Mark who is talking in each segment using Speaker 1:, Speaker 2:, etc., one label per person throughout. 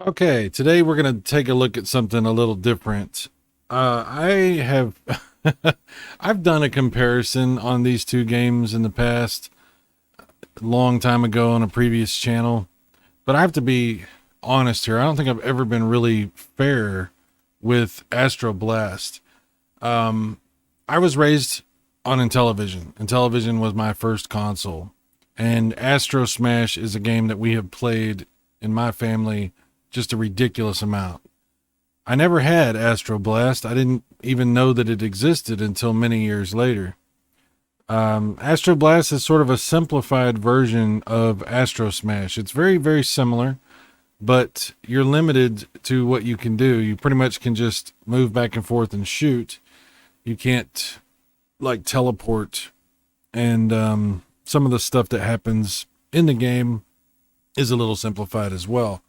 Speaker 1: Okay, today we're going to take a look at something a little different. I have I've done a comparison on these two games in the past, a long time ago on a previous channel, but I have to be honest here. I don't think I've ever been really fair with Astroblast. I was raised on Intellivision. Intellivision was my first console, and Astrosmash is a game that we have played in my family just a ridiculous amount. I never had Astroblast. I didn't even know that it existed until many years later. Astroblast is sort of a simplified version of Astrosmash. It's very, very similar, but you're limited to what you can do. You pretty much can just move back and forth and shoot. You can't like teleport, and some of the stuff that happens in the game is a little simplified as well.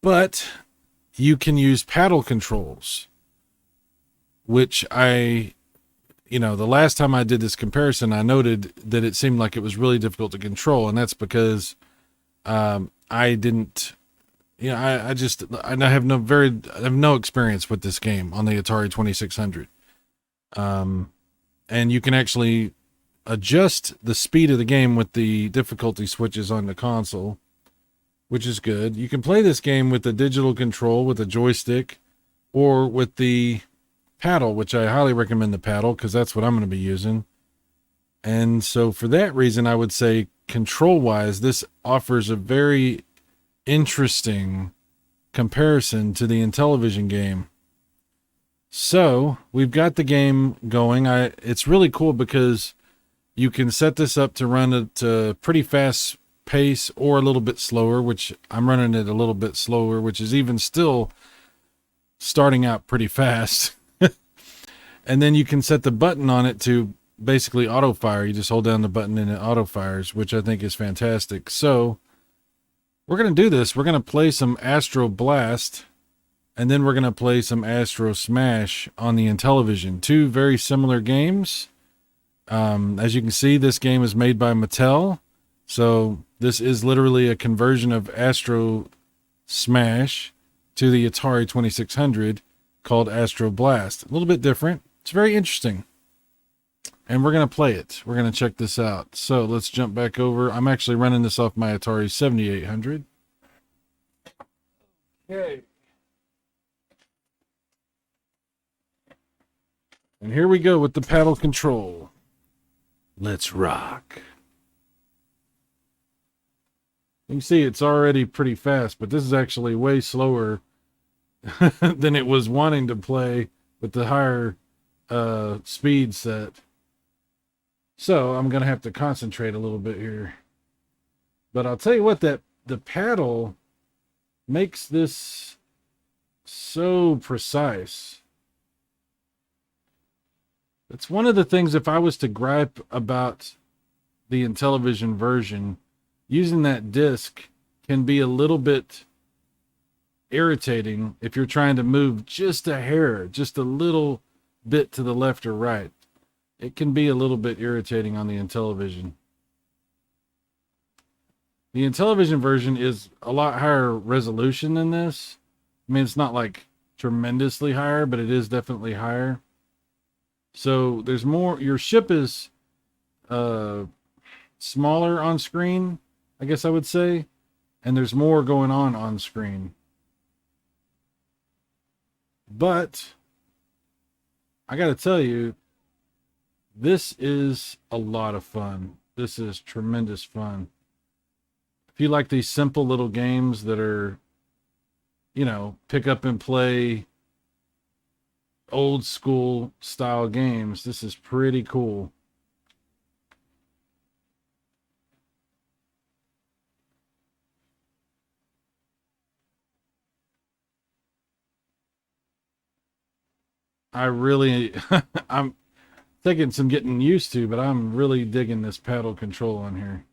Speaker 1: But you can use paddle controls, which the last time I did this comparison, I noted that it seemed like it was really difficult to control. And that's because, I didn't, I have no experience with this game on the Atari 2600. And you can actually adjust the speed of the game with the difficulty switches on the console, which is good. You can play this game with the digital control, with a joystick, or with the paddle, which I highly recommend the paddle because that's what I'm going to be using. And so for that reason, I would say control-wise, this offers a very interesting comparison to the Intellivision game. So we've got the game going. It's really cool because you can set this up to run at a pretty fast pace or a little bit slower, which I'm running it a little bit slower, which is even still starting out pretty fast. And then you can set the button on it to basically auto fire. You just hold down the button and it auto fires, which I think is fantastic. So we're going to do this. We're going to play some Astroblast, and then we're going to play some Astrosmash on the Intellivision. Two very similar games. As you can see, this game is made by Mattel. So this is literally a conversion of Astro Smash to the Atari 2600 called Astroblast. A little bit different. It's very interesting. And we're going to play it. We're going to check this out. So let's jump back over. I'm actually running this off my Atari 7800. Okay. And here we go with the paddle control. Let's rock. You can see it's already pretty fast, but this is actually way slower than it was wanting to play with the higher speed set. So I'm going to have to concentrate a little bit here. But I'll tell you what, that the paddle makes this so precise. It's one of the things, if I was to gripe about the Intellivision version, using that disc can be a little bit irritating if you're trying to move just a hair, just a little bit to the left or right. It can be a little bit irritating on the Intellivision. The Intellivision version is a lot higher resolution than this. I mean, it's not like tremendously higher, but it is definitely higher. So there's more, your ship is smaller on screen, I guess I would say, and there's more going on screen. But I got to tell you, this is a lot of fun. This is tremendous fun. If you like these simple little games that are, pick up and play old school style games, this is pretty cool. I really, I'm taking some getting used to, but I'm really digging this paddle control on here.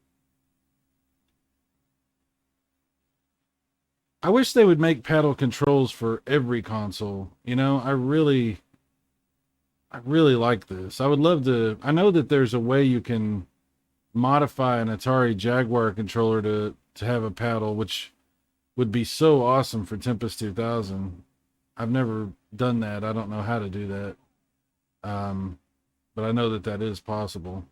Speaker 1: I wish they would make paddle controls for every console. I really like this. I would love to. I know that there's a way you can modify an Atari Jaguar controller to have a paddle, which would be so awesome for Tempest 2000. I've never done that. I don't know how to do that. But I know that that is possible.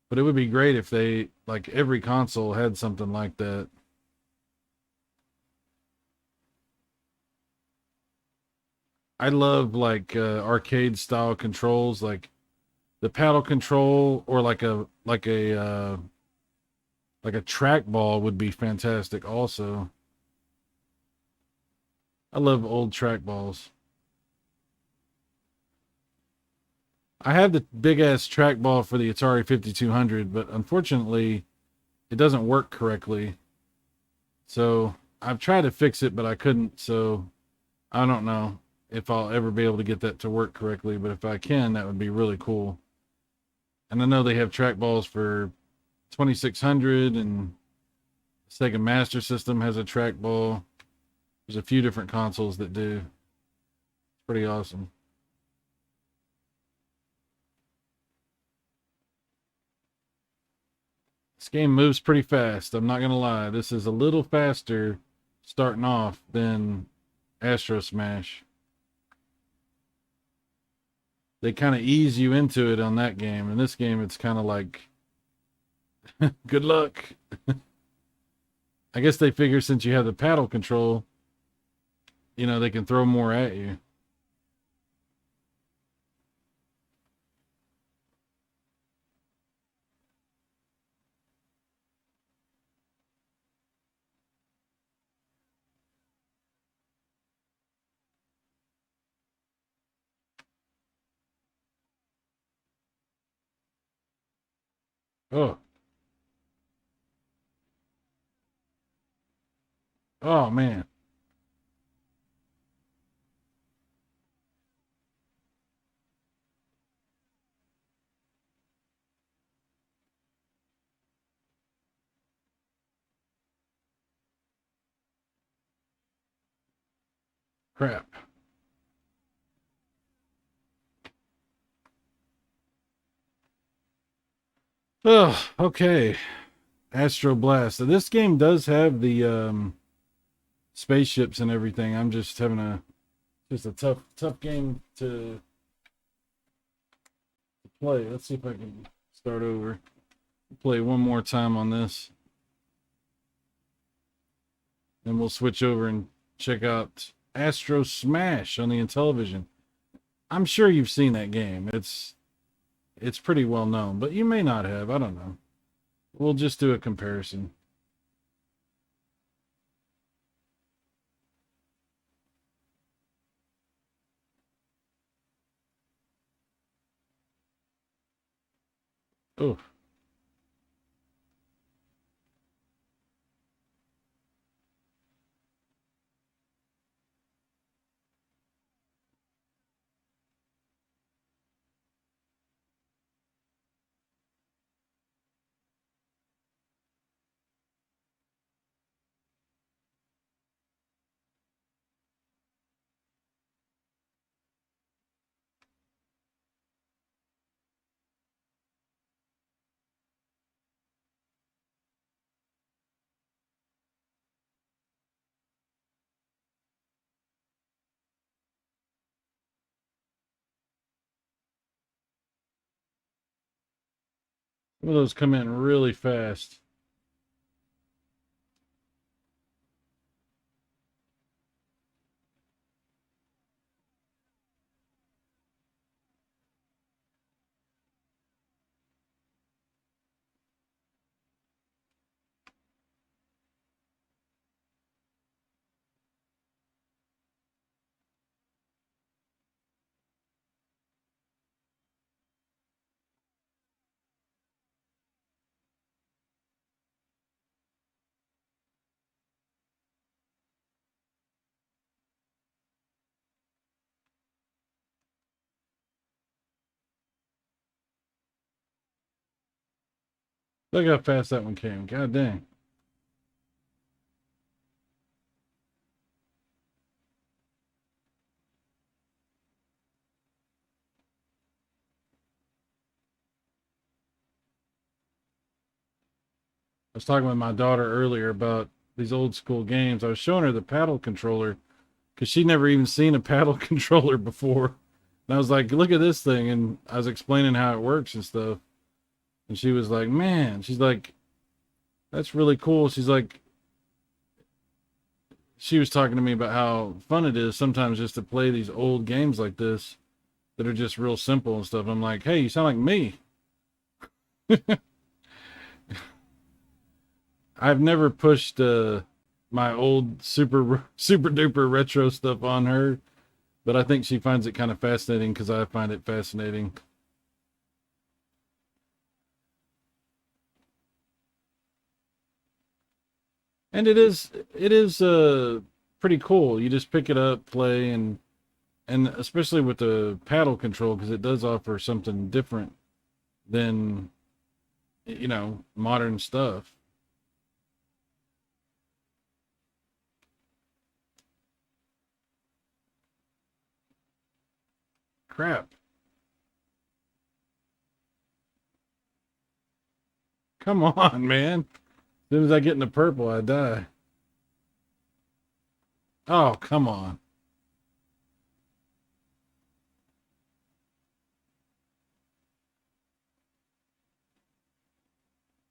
Speaker 1: But it would be great if they, like, every console had something like that. I love like arcade style controls, like the paddle control, or like a trackball would be fantastic. Also, I love old trackballs. I have the big ass trackball for the Atari 5200, but unfortunately, it doesn't work correctly. So I've tried to fix it, but I couldn't. So I don't know if I'll ever be able to get that to work correctly. But if I can, that would be really cool. And I know they have trackballs for 2600, and Sega Master System has a trackball. There's a few different consoles that do. It's pretty awesome. This game moves pretty fast. I'm not gonna lie. This is a little faster starting off than Astrosmash. They kind of ease you into it on that game. In this game, it's kind of like, good luck. I guess they figure since you have the paddle control, they can throw more at you. Oh, oh man, crap. Oh, okay. Astroblast. So this game does have the spaceships and everything. I'm just having a tough game to play. Let's see if I can start over. Play one more time on this. Then we'll switch over and check out Astrosmash on the Intellivision. I'm sure you've seen that game. It's pretty well known, but you may not have. I don't know. We'll just do a comparison. Oh, some of those come in really fast. Look how fast that one came. God dang. I was talking with my daughter earlier about these old school games. I was showing her the paddle controller because she'd never even seen a paddle controller before. And I was like, look at this thing. And I was explaining how it works and stuff. And she was like, man, she's like, that's really cool. She's like, she was talking to me about how fun it is sometimes just to play these old games like this that are just real simple and stuff. I'm like, hey, you sound like me. I've never pushed my old super duper retro stuff on her, but I think she finds it kind of fascinating because I find it fascinating. And it is pretty cool. You just pick it up, play, and especially with the paddle control because it does offer something different than modern stuff. Crap. Come on, man. As soon as I get in the purple, I die. Oh, come on.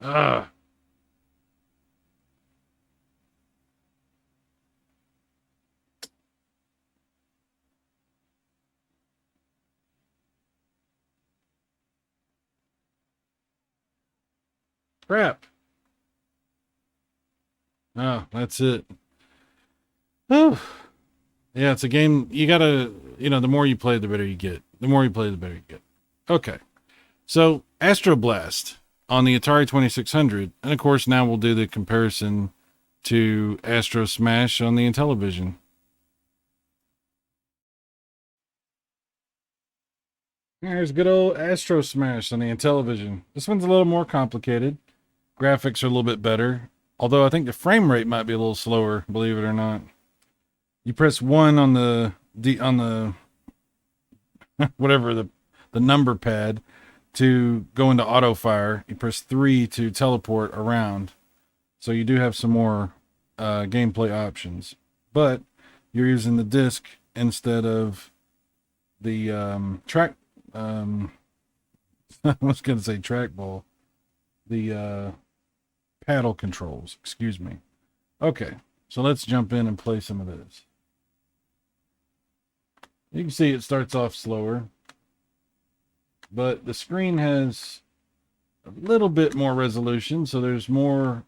Speaker 1: Ah, crap. Oh, that's it. Oh, yeah, it's a game you gotta, the more you play, the better you get. The more you play, the better you get. Okay. So, Astroblast on the Atari 2600. And of course, now we'll do the comparison to Astrosmash on the Intellivision. There's good old Astrosmash on the Intellivision. This one's a little more complicated. Graphics are a little bit better. Although I think the frame rate might be a little slower, believe it or not. You press 1 on the whatever the number pad to go into auto fire. You press 3 to teleport around. So you do have some more gameplay options. But you're using the disc instead of the track. I was going to say trackball. The paddle controls. Excuse me. Okay, so let's jump in and play some of this. You can see it starts off slower, but the screen has a little bit more resolution, so there's more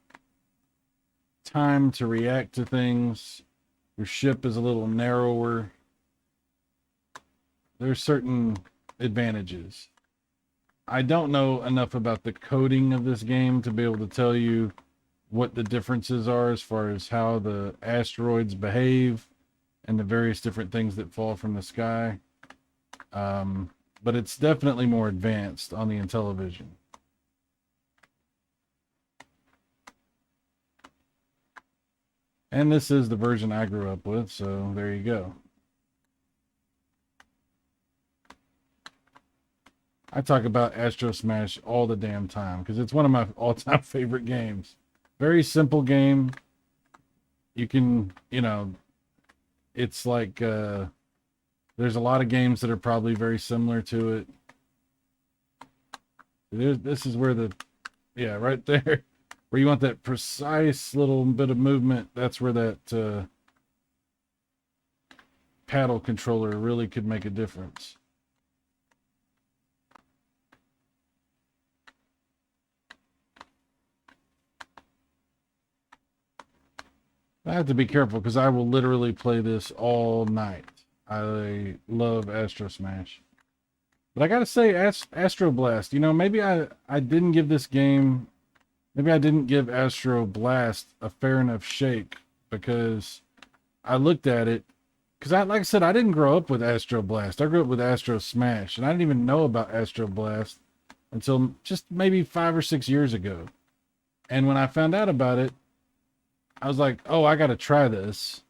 Speaker 1: time to react to things. Your ship is a little narrower. There's certain advantages. I don't know enough about the coding of this game to be able to tell you what the differences are as far as how the asteroids behave and the various different things that fall from the sky. But it's definitely more advanced on the Intellivision. And this is the version I grew up with, so there you go. I talk about Astrosmash all the damn time because it's one of my all-time favorite games. Very simple game. You can, it's like there's a lot of games that are probably very similar to it. This is where right there, where you want that precise little bit of movement. That's where that paddle controller really could make a difference. I have to be careful because I will literally play this all night. I love Astrosmash. But I gotta say, Astroblast, maybe I didn't give this game, maybe I didn't give Astroblast a fair enough shake because I looked at it, because like I said, I didn't grow up with Astroblast. I grew up with Astrosmash, and I didn't even know about Astroblast until just maybe 5 or 6 years ago. And when I found out about it, I was like, oh, I got to try this.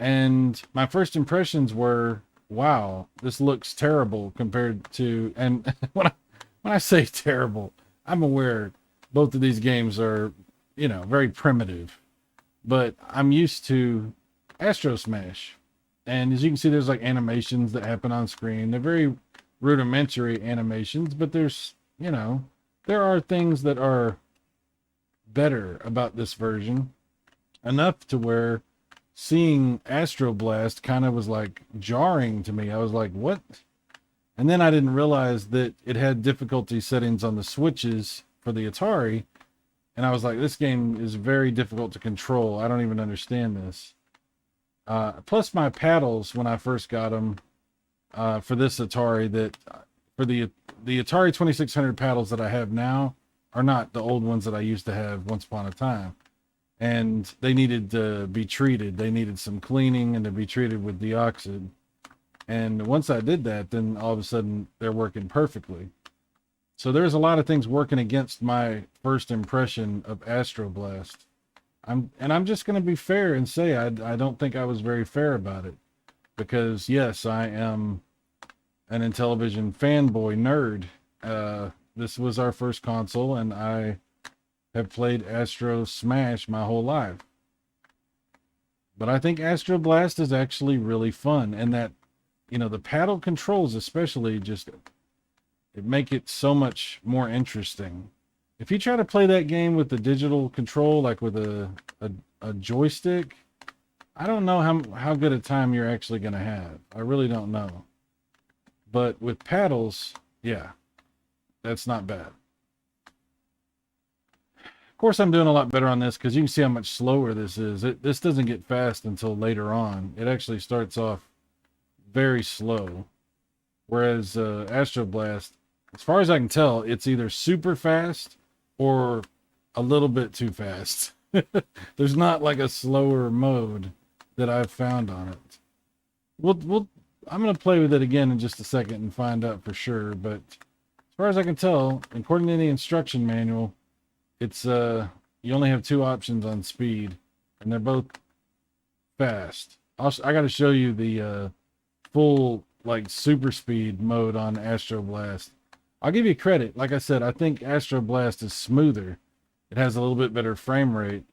Speaker 1: And my first impressions were, wow, this looks terrible compared to, and when I say terrible, I'm aware both of these games are, very primitive. but I'm used to Astrosmash. And as you can see, there's like animations that happen on screen. They're very rudimentary animations, but there's, you know, there are things that are better about this version, enough to where seeing Astroblast kind of was like jarring to me. I was like, what? And then I didn't realize that it had difficulty settings on the switches for the Atari. And I was like, this game is very difficult to control. I don't even understand this. Plus my paddles when I first got them for this Atari, that for the Atari 2600 paddles that I have now are not the old ones that I used to have once upon a time. And they needed to be treated. They needed some cleaning and to be treated with deoxid. And once I did that, then all of a sudden they're working perfectly. So there's a lot of things working against my first impression of Astroblast. I'm just going to be fair and say I don't think I was very fair about it, because yes, I am an Intellivision fanboy nerd. This was our first console, and I have played Astrosmash my whole life. But I think Astroblast is actually really fun, and that, you know, the paddle controls especially just it make it so much more interesting. If you try to play that game with the digital control, like with a joystick, I don't know how good a time you're actually going to have. I really don't know. But with paddles, yeah, that's not bad. Of course, I'm doing a lot better on this because you can see how much slower this is. This doesn't get fast until later on. It actually starts off very slow. Whereas Astroblast, as far as I can tell, it's either super fast or a little bit too fast. There's not like a slower mode that I've found on it. I'm going to play with it again in just a second and find out for sure. But as far as I can tell, according to the instruction manual, it's you only have two options on speed, and they're both fast. I got to show you the full like super speed mode on Astroblast. I'll give you credit. Like I said, I think Astroblast is smoother. It has a little bit better frame rate.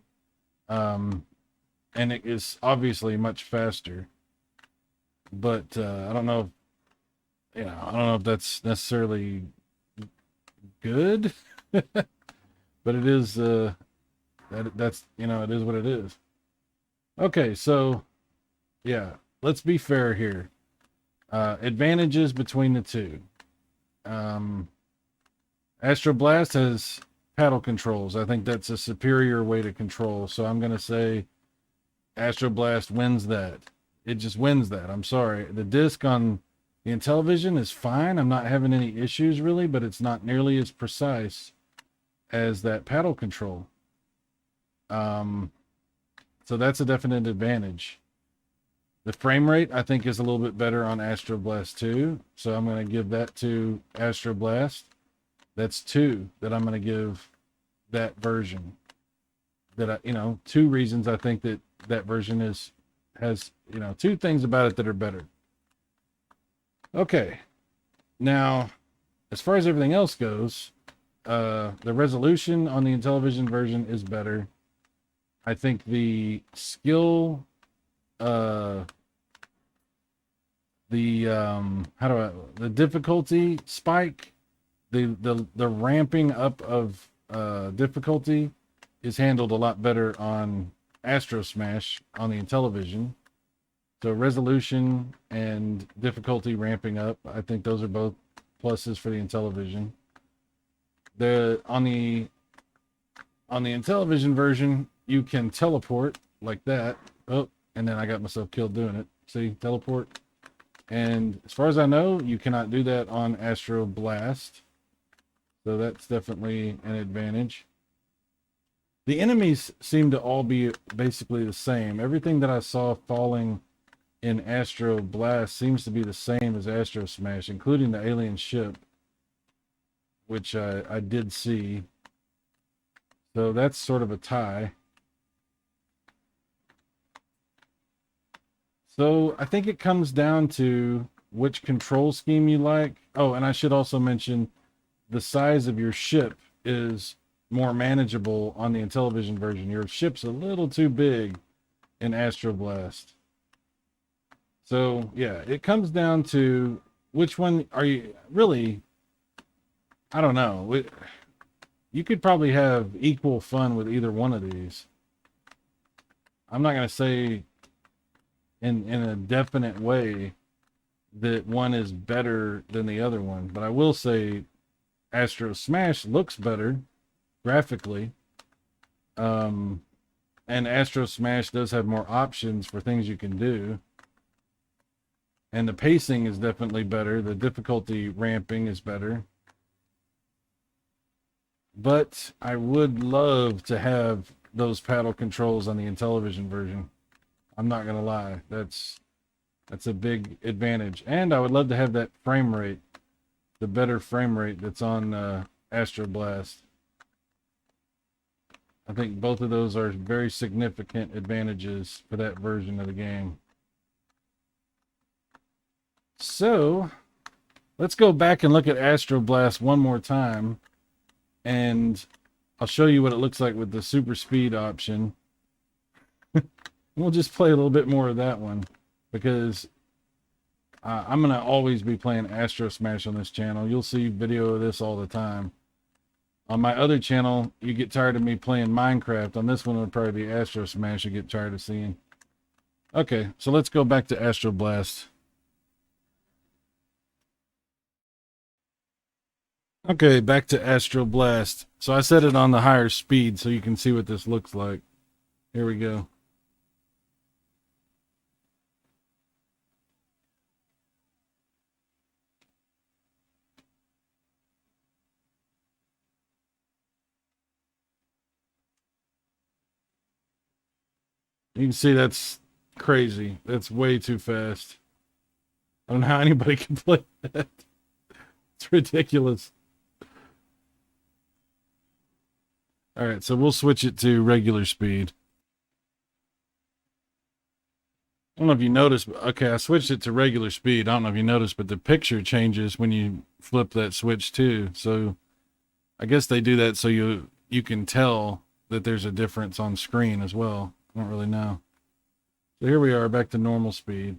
Speaker 1: And it is obviously much faster. But I don't know if, I don't know if that's necessarily good. But it is that's it is what it is. Okay, so yeah, let's be fair here. Advantages between the two. Astroblast has paddle controls. I think that's a superior way to control. So I'm going to say Astroblast wins that. It just wins that. I'm sorry. The disc on the Intellivision is fine. I'm not having any issues really, but it's not nearly as precise as that paddle control. So that's a definite advantage. The frame rate, I think, is a little bit better on Astroblast 2. So I'm going to give that to Astroblast. That's 2 that I'm going to give that version. That two reasons I think that version has 2 things about it that are better. Okay. Now, as far as everything else goes, the resolution on the Intellivision version is better. I think the skill, the difficulty spike, the ramping up of difficulty is handled a lot better on Astrosmash on the Intellivision. So resolution and difficulty ramping up, I think those are both pluses for the Intellivision. On the Intellivision version, you can teleport like that. Oh, and then I got myself killed doing it. See, teleport. And as far as I know, you cannot do that on Astroblast. So that's definitely an advantage. The enemies seem to all be basically the same. Everything that I saw falling in Astroblast seems to be the same as Astrosmash, including the alien ship, which I did see. So that's sort of a tie. So I think it comes down to which control scheme you like. Oh, and I should also mention the size of your ship is more manageable on the Intellivision version. Your ship's a little too big in Astroblast. So, yeah, it comes down to which one are you really, I don't know. You could probably have equal fun with either one of these. I'm not going to say in a definite way that one is better than the other one, but I will say Astrosmash looks better graphically. And Astrosmash does have more options for things you can do. And the pacing is definitely better. The difficulty ramping is better. But I would love to have those paddle controls on the Intellivision version. I'm not gonna lie. That's a big advantage. And I would love to have that frame rate, the better frame rate that's on Astroblast. I think both of those are very significant advantages for that version of the game. So, let's go back and look at Astroblast one more time. And I'll show you what it looks like with the super speed option. We'll just play a little bit more of that one, because I'm going to always be playing Astrosmash on this channel. You'll see video of this all the time. On my other channel, you get tired of me playing Minecraft. On this one, it'll probably be Astrosmash you get tired of seeing. Okay, so let's go back to Astroblast. Okay, back to Astroblast. So I set it on the higher speed so you can see what this looks like. Here we go. You can see that's crazy. That's way too fast. I don't know how anybody can play that. It's ridiculous. All right, so we'll switch it to regular speed. I don't know if you noticed, but okay, I switched it to regular speed. I don't know if you noticed, but the picture changes when you flip that switch too. So I guess they do that so you can tell that there's a difference on screen as well. I don't really know. So here we are back to normal speed.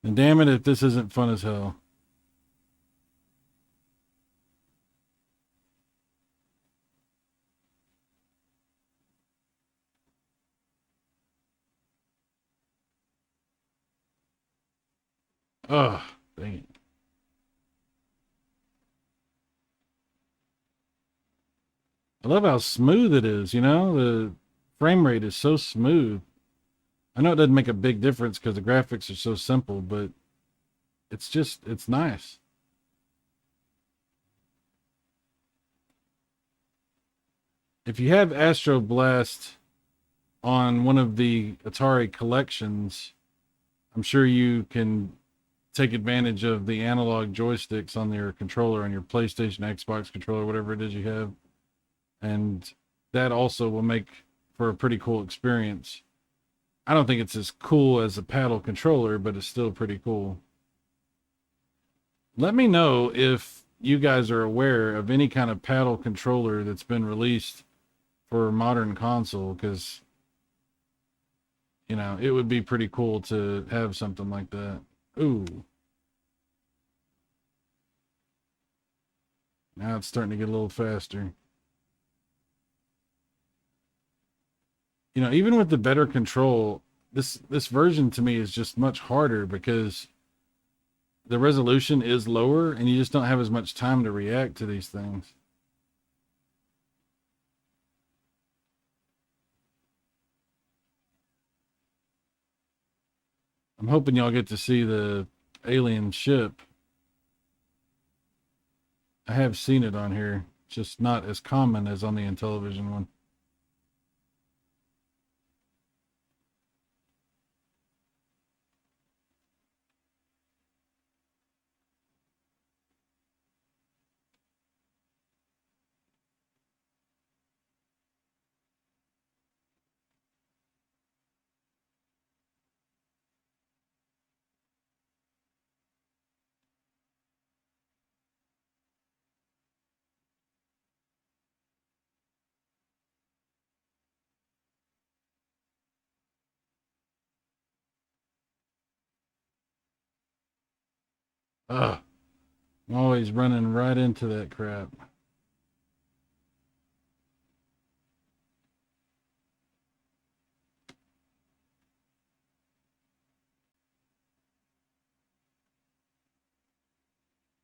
Speaker 1: And damn it if this isn't fun as hell. Oh, dang it. I love how smooth it is, you know? The frame rate is so smooth. I know it doesn't make a big difference because the graphics are so simple, but it's nice. If you have Astroblast on one of the Atari collections, I'm sure you can take advantage of the analog joysticks on your controller, on your PlayStation, Xbox controller, whatever it is you have. And that also will make for a pretty cool experience. I don't think it's as cool as a paddle controller, but it's still pretty cool. Let me know if you guys are aware of any kind of paddle controller that's been released for a modern console, because, you know, it would be pretty cool to have something like that. Ooh. Now it's starting to get a little faster. You know, even with the better control, this version to me is just much harder because the resolution is lower and you just don't have as much time to react to these things. I'm hoping y'all get to see the alien ship. I have seen it on here, just not as common as on the Intellivision one. Ugh. I'm always running right into that crap.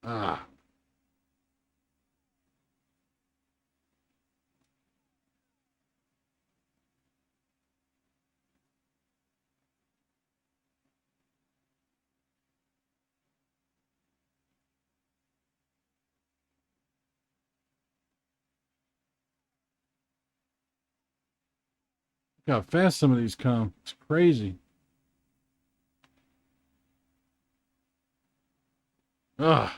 Speaker 1: Ah. Look how fast some of these come. It's crazy. Ugh.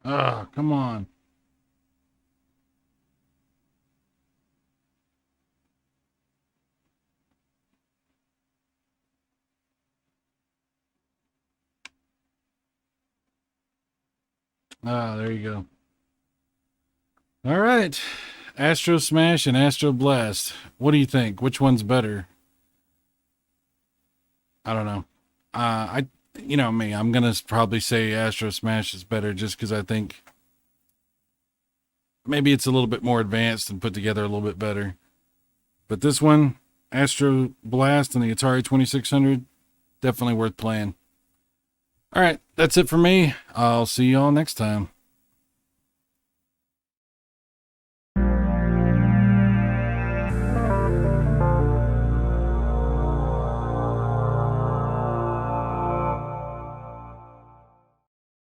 Speaker 1: Ah, come on. Ah, there you go. All right. Astrosmash and Astroblast. What do you think? Which one's better? I don't know. You know me, I'm gonna probably say Astrosmash is better just because I think maybe it's a little bit more advanced and put together a little bit better. But this one, Astroblast and the Atari 2600, definitely worth playing. All right, that's it for me. I'll see y'all next time.